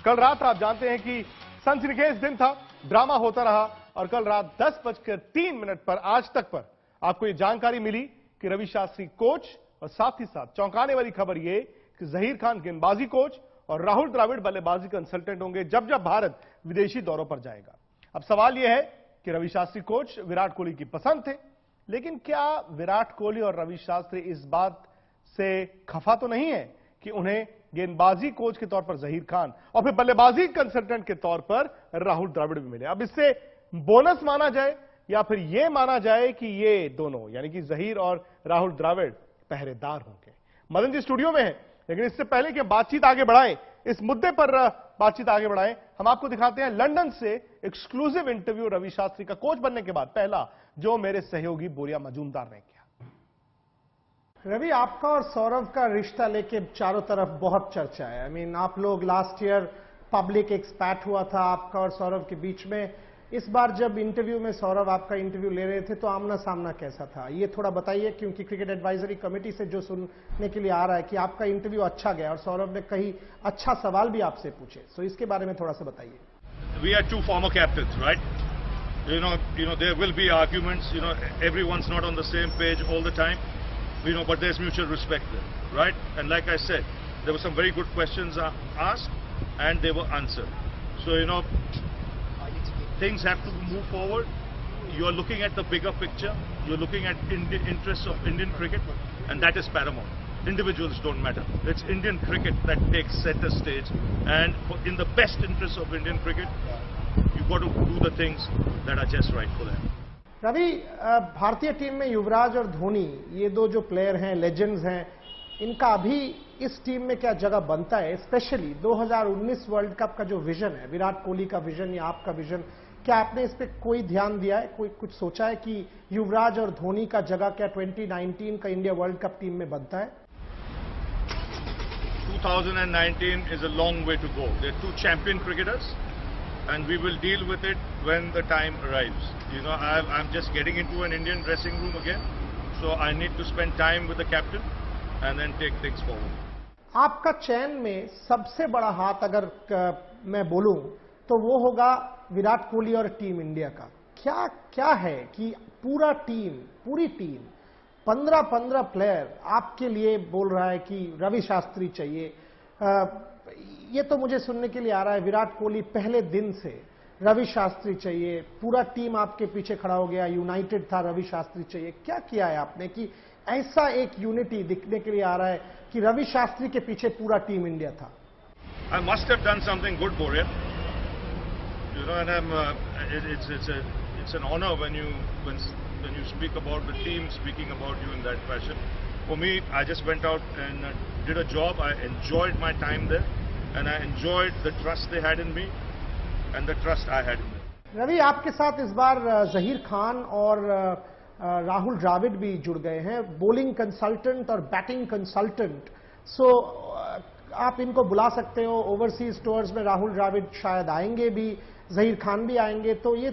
कल रात आप जानते हैं कि सनसनीखेज दिन था, ड्रामा होता रहा और कल रात 10:03 पर आज तक पर आपको यह जानकारी मिली कि रवि शास्त्री कोच और साथ ही साथ चौंकाने वाली खबर यह कि जहीर खान गेंदबाजी कोच और राहुल द्रविड़ बल्लेबाजी कंसल्टेंट होंगे जब जब भारत विदेशी दौरों पर जाएगा। अब सवाल यह है कि रवि शास्त्री कोच विराट कोहली की पसंद थे, लेकिन क्या विराट कोहली और रवि शास्त्री इस बात से खफा तो नहीं है कि उन्हें गेंदबाजी कोच के तौर पर जहीर खान और फिर बल्लेबाजी कंसल्टेंट के तौर पर राहुल द्रविड़ भी मिले। अब इससे बोनस माना जाए या फिर यह माना जाए कि ये दोनों यानी कि जहीर और राहुल द्रविड़ पहरेदार होंगे। मदन जी स्टूडियो में है, लेकिन इससे पहले कि बातचीत आगे बढ़ाएं, इस मुद्दे पर बातचीत आगे बढ़ाएं, हम आपको दिखाते हैं लंदन से एक्सक्लूसिव इंटरव्यू रवि शास्त्री का कोच बनने के बाद पहला, जो मेरे सहयोगी बोरिया मजूमदार ने किया। रवि, आपका और सौरव का रिश्ता लेके चारों तरफ बहुत चर्चा है। आई मीन, आप लोग लास्ट ईयर पब्लिक एक्सपैट हुआ था आपका और सौरव के बीच में। इस बार जब इंटरव्यू में सौरव आपका इंटरव्यू ले रहे थे तो आमना सामना कैसा था, ये थोड़ा बताइए, क्योंकि क्रिकेट एडवाइजरी कमेटी से जो सुनने के लिए आ रहा है कि आपका इंटरव्यू अच्छा गया और सौरव ने कई अच्छा सवाल भी आपसे पूछे, तो इसके बारे में थोड़ा सा बताइए। We are two former captains, right? You know there will be arguments. Everyone's not on the same page all the time. But there's mutual respect there, right? And like I said, there were some very good questions asked, and they were answered. So things have to move forward. You are looking at the bigger picture. You're looking at interests of Indian cricket, and that is paramount. Individuals don't matter. It's Indian cricket that takes center stage, and in the best interests of Indian cricket, you've got to do the things that are just right for them. Ravi, भारतीय team में युवराज और धोनी, ये दो जो player हैं, legends हैं, इनका अभी इस टीम में क्या जगह बनता है? स्पेशली 2019 वर्ल्ड कप का जो विजन है, विराट कोहली का विजन या आपका विजन, क्या आपने इस पे कोई ध्यान दिया है, कोई कुछ सोचा है कि युवराज और धोनी का जगह क्या 2019 का इंडिया वर्ल्ड कप टीम में बनता है? 2019 is a long way to go. They're two champion cricketers, and we will deal with it when the time arrives. I'm just getting into an Indian dressing room again, so I need to spend time with the captain and then take things forward. आपका चयन में सबसे बड़ा हाथ अगर मैं बोलूं तो वो होगा विराट कोहली और टीम इंडिया का। क्या है कि पूरी टीम 15 प्लेयर आपके लिए बोल रहा है कि रवि शास्त्री चाहिए। ये तो मुझे सुनने के लिए आ रहा है विराट कोहली पहले दिन से रवि शास्त्री चाहिए, पूरा टीम आपके पीछे खड़ा हो गया, यूनाइटेड था, रवि शास्त्री चाहिए। क्या किया है आपने कि ऐसा एक यूनिटी दिखने के लिए आ रहा है कि रवि शास्त्री के पीछे पूरा टीम इंडिया था? I must have done something good, Boria. And it's an honor when you speak about the team speaking about you in that fashion. For me, I just went out and did a job. I enjoyed my time there, and I enjoyed the trust they had in me and the trust I had in them. Ravi, आपके साथ इस बार जहीर खान और राहुल द्रविड़ भी जुड़ गए हैं, bowling consultant और batting consultant. सो आप इनको बुला सकते हो ओवरसीज टूर्स में। राहुल द्रविड़ शायद आएंगे भी, जहीर खान भी आएंगे, तो ये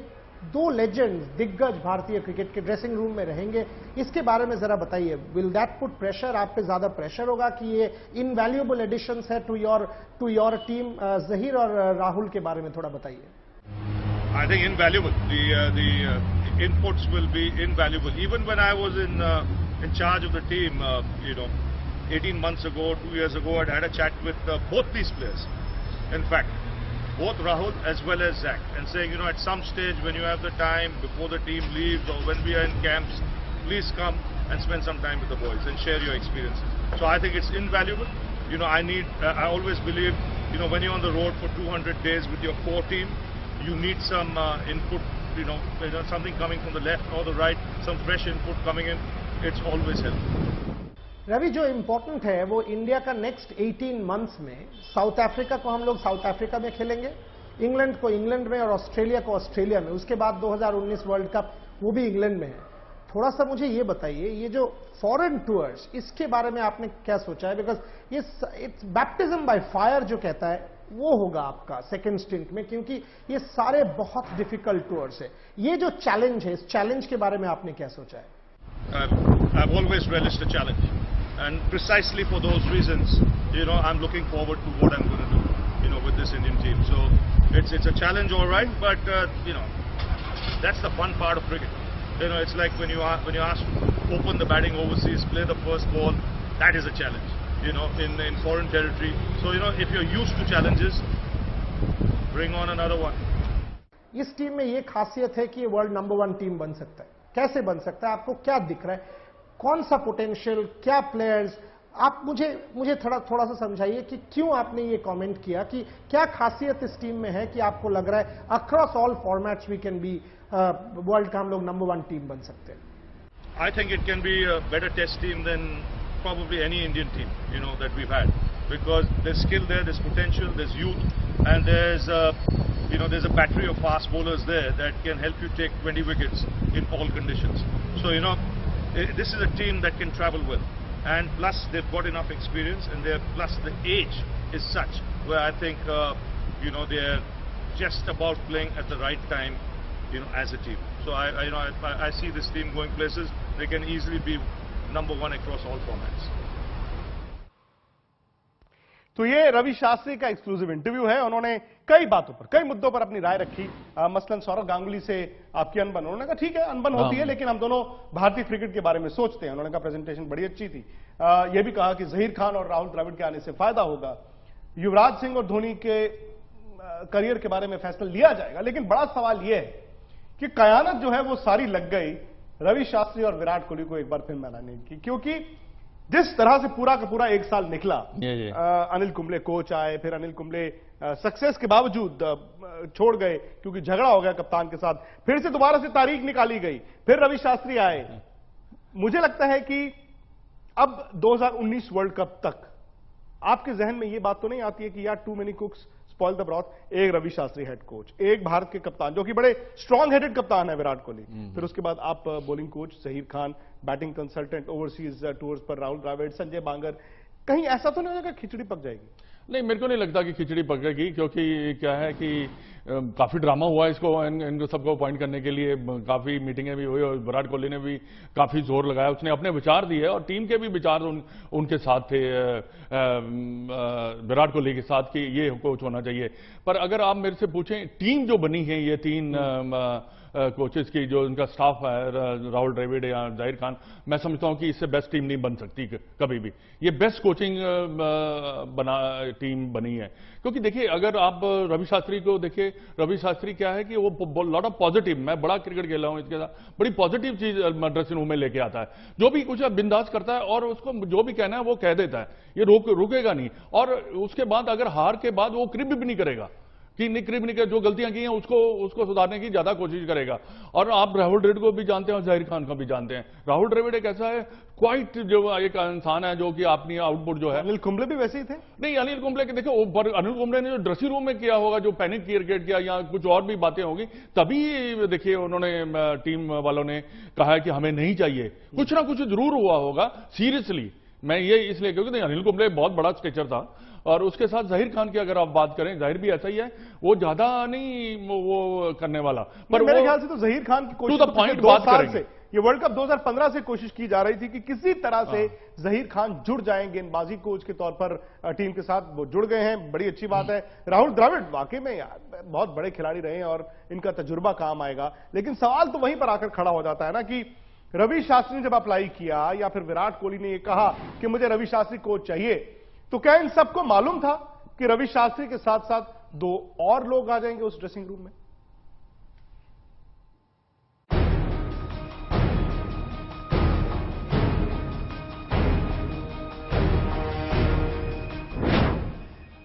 दो लेजेंड्स, दिग्गज भारतीय क्रिकेट के ड्रेसिंग रूम में रहेंगे। इसके बारे में जरा बताइए, विल दैट पुट प्रेशर, आप पे ज्यादा प्रेशर होगा कि ये इनवैल्यूएबल एडिशंस है टू योर टीम? जहीर और राहुल के बारे में थोड़ा बताइए। I think invaluable. The inputs will be invaluable. Even when I was in charge of the team, 18 months ago, 2 years ago, I had a chat with both these players. In fact, both Rahul as well as Zach, and saying, at some stage when you have the time before the team leaves or when we are in camps, please come and spend some time with the boys and share your experiences. So I think it's invaluable. I always believe, when you're on the road for 200 days with your core team, you need some input, something coming from the left or the right, some fresh input coming in. It's always helpful. Ravi, जो important है वो India का next 18 months में, south Africa को हम लोग south Africa में खेलेंगे, इंग्लैंड को इंग्लैंड में और ऑस्ट्रेलिया को ऑस्ट्रेलिया में, उसके बाद 2019 वर्ल्ड कप वो भी इंग्लैंड में है। थोड़ा सा मुझे ये बताइए, ये जो फॉरेन टूर्स, इसके बारे में आपने क्या सोचा है? बिकॉज ये इट्स बैप्टिज्म बाय फायर जो कहता है वो होगा आपका सेकेंड स्टिंट में, क्योंकि ये सारे बहुत डिफिकल्ट टूर्स है। ये जो चैलेंज है, इस चैलेंज के बारे में आपने क्या सोचा है? I've always relished a challenge, and precisely for those reasons, I'm looking forward to what I'm going to do, with this Indian team. So it's a challenge, all right, but you know, that's the fun part of cricket. You know, it's like when you ask to open the batting overseas, play the first ball, that is a challenge. You know, in foreign territory. So you know, if you're used to challenges, bring on another one. इस team में ये खासियत है कि ये world number 1 team बन सकता है। कैसे बन सकता है, आपको क्या दिख रहा है, कौन सा पोटेंशियल, क्या प्लेयर्स, आप मुझे थोड़ा सा समझाइए कि क्यों आपने ये कमेंट किया, कि क्या खासियत इस टीम में है कि आपको लग रहा है across all formats we can be world का हम लोग नंबर 1 टीम बन सकते हैं। I think it can be a better test team than probably any Indian team, you know, that we've had, because there's skill there, there's potential, there's youth, and there's you know, there's a battery of fast bowlers there that can help you take 20 wickets in all conditions. So you know, this is a team that can travel well, and plus they've got enough experience, and plus the age is such where I think you know, they're just about playing at the right time, you know, as a team. So I see this team going places. They can easily be number 1 across all formats. तो ये रवि शास्त्री का exclusive interview है। उन्होंने कई बातों पर, कई मुद्दों पर अपनी राय रखी। मसलन सौरव गांगुली से आपकी अनबन, उन्होंने कहा ठीक है अनबन होती है, लेकिन हम दोनों भारतीय क्रिकेट के बारे में सोचते हैं। उन्होंने कहा प्रेजेंटेशन बड़ी अच्छी थी। यह भी कहा कि जहीर खान और राहुल द्रविड़ के आने से फायदा होगा। युवराज सिंह और धोनी के करियर के बारे में फैसला लिया जाएगा, लेकिन बड़ा सवाल यह है कि कयानत जो है वो सारी लग गई रवि शास्त्री और विराट कोहली को एक बार फिर मैदान की, क्योंकि जिस तरह से पूरा का पूरा एक साल निकला, अनिल कुंबले कोच आए, फिर अनिल कुंबले सक्सेस के बावजूद छोड़ गए क्योंकि झगड़ा हो गया कप्तान के साथ, फिर से दोबारा से तारीख निकाली गई, फिर रवि शास्त्री आए। मुझे लगता है कि अब 2019 वर्ल्ड कप तक आपके जहन में यह बात तो नहीं आती है कि यार too many cooks spoil the broth, एक रवि शास्त्री हेड कोच, एक भारत के कप्तान जो कि बड़े स्ट्रांग हेडेड कप्तान है विराट कोहली, फिर उसके बाद आप bowling coach Zaheer Khan, batting consultant overseas tours पर राहुल द्रविड़, संजय बांगर, कहीं ऐसा तो नहीं होगा खिचड़ी पक जाएगी? नहीं, मेरे को नहीं लगता कि खिचड़ी पकेगी, क्योंकि क्या है कि काफी ड्रामा हुआ इसको इनको सबको पॉइंट करने के लिए, काफी मीटिंगें भी हुई और विराट कोहली ने भी काफी जोर लगाया, उसने अपने विचार दिए और टीम के भी विचार उनके साथ थे, विराट कोहली के साथ, कि ये कोच होना चाहिए। पर अगर आप मेरे से पूछें टीम जो बनी है ये 3 कोचेस की, जो उनका स्टाफ है, राहुल द्रविड़ या जहीर खान, मैं समझता हूं कि इससे बेस्ट टीम नहीं बन सकती कभी भी। ये बेस्ट कोचिंग टीम बनी है, क्योंकि देखिए अगर आप रवि शास्त्री को देखिए, रवि शास्त्री क्या है कि वो लॉट ऑफ पॉजिटिव, मैं बड़ा क्रिकेट खेला हूं इसके साथ, बड़ी पॉजिटिव चीज ड्रेसिंग रूम में लेके आता है, जो भी कुछ बिंदास करता है और उसको जो भी कहना है वो कह देता है, ये रुकेगा नहीं। और उसके बाद अगर हार के बाद वो क्रिप भी नहीं करेगा कि निक्रिप नहीं कर, जो गलतियां की हैं उसको सुधारने की ज्यादा कोशिश करेगा। और आप राहुल द्रविड़ को भी जानते हैं और जहीर खान को भी जानते हैं। राहुल द्रविड़ एक ऐसा है, क्वाइट जो एक इंसान है जो कि अपनी आउटपुट जो है। अनिल कुंबले भी वैसे ही थे? नहीं, अनिल कुंबले के देखो, अनिल कुंबले ने जो ड्रेसिंग रूम में किया होगा, जो पैनिक क्रिकेट किया या कुछ और भी बातें होगी, तभी देखिए उन्होंने टीम वालों ने कहा है कि हमें नहीं चाहिए, कुछ ना कुछ जरूर हुआ होगा। सीरियसली मैं ये इसलिए, क्योंकि अनिल कुंबले बहुत बड़ा स्केचर था, और उसके साथ जहीर खान की अगर आप बात करें, जहीर भी ऐसा ही है, वो ज्यादा नहीं वो करने वाला, पर मेरे ख्याल से तो जहीर खान की कोशिश टू द पॉइंट बात करेंगे। ये वर्ल्ड कप 2015 से कोशिश की जा रही थी कि किसी तरह से जहीर खान जुड़ जाएं गेंदबाजी कोच के तौर पर टीम के साथ, वो जुड़ गए हैं, बड़ी अच्छी बात है। राहुल द्रविड़ वाकई में यार बहुत बड़े खिलाड़ी रहे हैं और इनका तजुर्बा काम आएगा, लेकिन सवाल तो वहीं पर आकर खड़ा हो जाता है ना कि रवि शास्त्री ने जब अप्लाई किया या फिर विराट कोहली ने यह कहा कि मुझे रवि शास्त्री कोच चाहिए, तो क्या इन सबको मालूम था कि रवि शास्त्री के साथ साथ 2 और लोग आ जाएंगे उस ड्रेसिंग रूम में?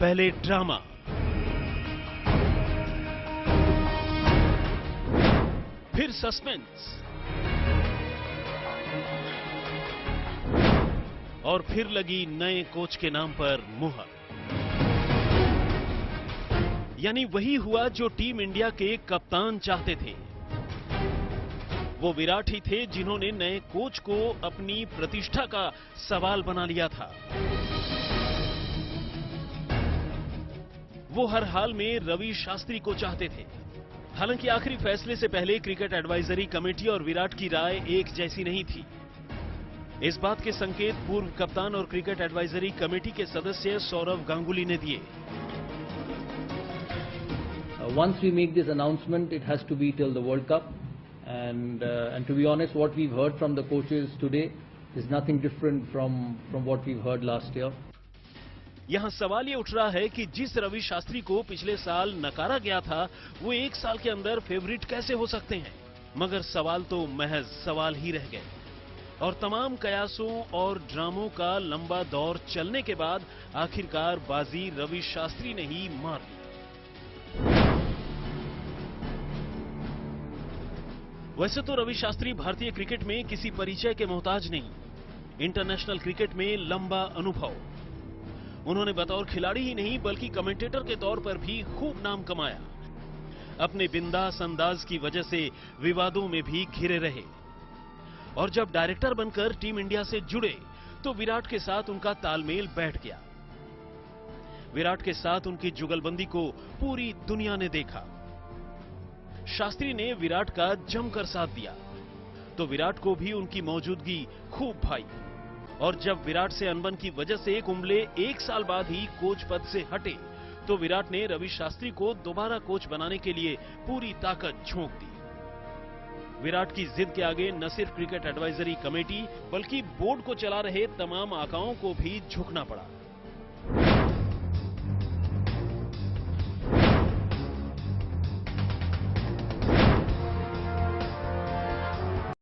पहले ड्रामा, फिर सस्पेंस, और फिर लगी नए कोच के नाम पर मुहर। यानी वही हुआ जो टीम इंडिया के कप्तान चाहते थे। वो विराट ही थे जिन्होंने नए कोच को अपनी प्रतिष्ठा का सवाल बना लिया था। वो हर हाल में रवि शास्त्री को चाहते थे। हालांकि आखिरी फैसले से पहले क्रिकेट एडवाइजरी कमेटी और विराट की राय एक जैसी नहीं थी। इस बात के संकेत पूर्व कप्तान और क्रिकेट एडवाइजरी कमेटी के सदस्य सौरव गांगुली ने दिए। once we make this announcement, it has to be till the World Cup. And to be honest, what we've heard from the coaches today is nothing different from what we've heard last year. यहां सवाल ये उठ रहा है कि जिस रवि शास्त्री को पिछले साल नकारा गया था, वो एक साल के अंदर फेवरिट कैसे हो सकते हैं? मगर सवाल तो महज सवाल ही रह गए और तमाम कयासों और ड्रामों का लंबा दौर चलने के बाद आखिरकार बाजी रवि शास्त्री ने ही मार ली। वैसे तो रवि शास्त्री भारतीय क्रिकेट में किसी परिचय के मोहताज नहीं। इंटरनेशनल क्रिकेट में लंबा अनुभव, उन्होंने बतौर खिलाड़ी ही नहीं बल्कि कमेंटेटर के तौर पर भी खूब नाम कमाया। अपने बिंदास अंदाज की वजह से विवादों में भी घिरे रहे और जब डायरेक्टर बनकर टीम इंडिया से जुड़े तो विराट के साथ उनका तालमेल बैठ गया। विराट के साथ उनकी जुगलबंदी को पूरी दुनिया ने देखा। शास्त्री ने विराट का जमकर साथ दिया तो विराट को भी उनकी मौजूदगी खूब भाई और जब विराट से अनबन की वजह से कुंबले एक साल बाद ही कोच पद से हटे तो विराट ने रवि शास्त्री को दोबारा कोच बनाने के लिए पूरी ताकत झोंक दी। विराट की जिद के आगे न सिर्फ क्रिकेट एडवाइजरी कमेटी बल्कि बोर्ड को चला रहे तमाम आकाओं को भी झुकना पड़ा।